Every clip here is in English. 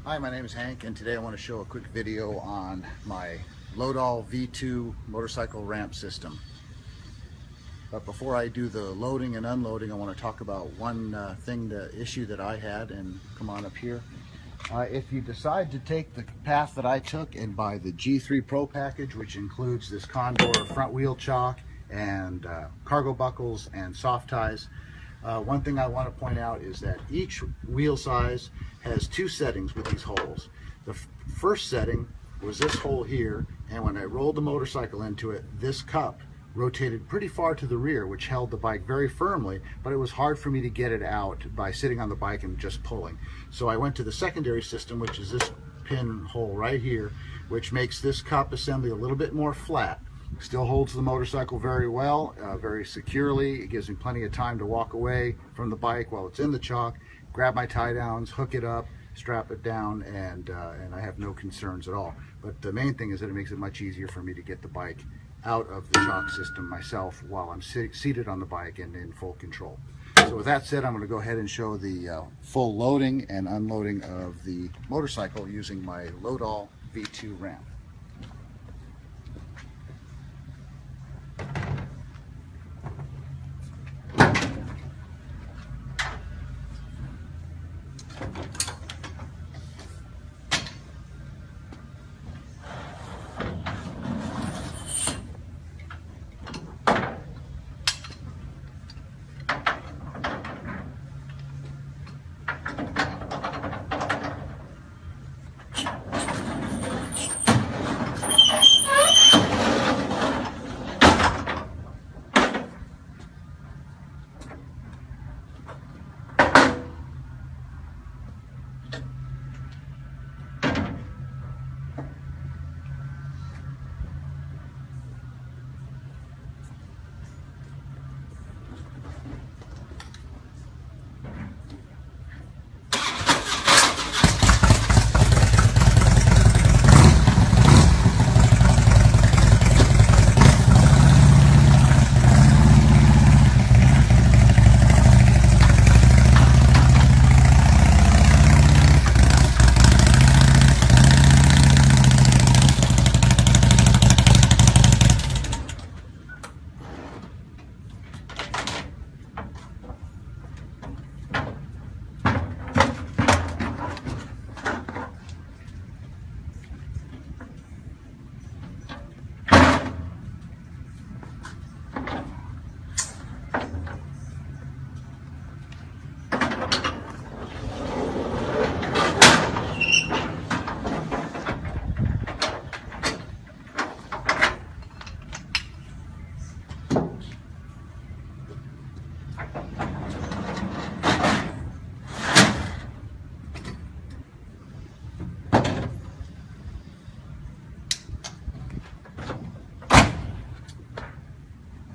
Hi, my name is Hank, and today I want to show a quick video on my Loadall V2 motorcycle ramp system. But before I do the loading and unloading, I want to talk about one the issue that I had, and come on up here. If you decide to take the path that I took and buy the G3 Pro package, which includes this Condor front wheel chock and cargo buckles and soft ties, one thing I want to point out is that each wheel size has two settings with these holes. The first setting was this hole here, and when I rolled the motorcycle into it, this cup rotated pretty far to the rear, which held the bike very firmly, but it was hard for me to get it out by sitting on the bike and just pulling. So I went to the secondary system, which is this pin hole right here, which makes this cup assembly a little bit more flat. Still holds the motorcycle very well, very securely. It gives me plenty of time to walk away from the bike while it's in the chock, grab my tie downs, hook it up, strap it down, and I have no concerns at all. But the main thing is that it makes it much easier for me to get the bike out of the chock system myself while I'm seated on the bike and in full control. So with that said, I'm going to go ahead and show the full loading and unloading of the motorcycle using my Loadall V2 ramp.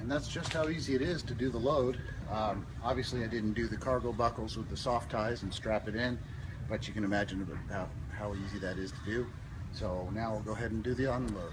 And that's just how easy it is to do the load. Obviously I didn't do the cargo buckles with the soft ties and strap it in, but you can imagine about how easy that is to do. So now we'll go ahead and do the unload.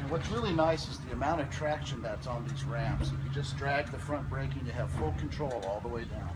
What's really nice is the amount of traction that's on these ramps. If you just drag the front braking, you have full control all the way down.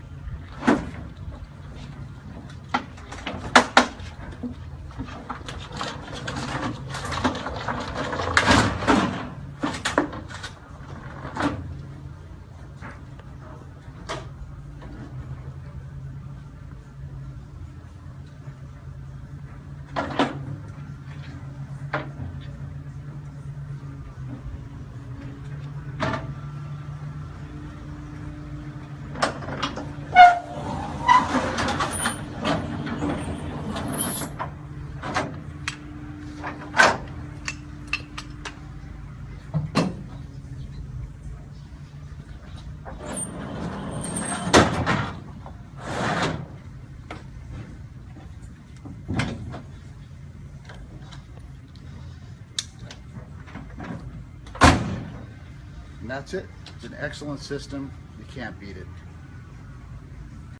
And that's it. It's an excellent system. You can't beat it.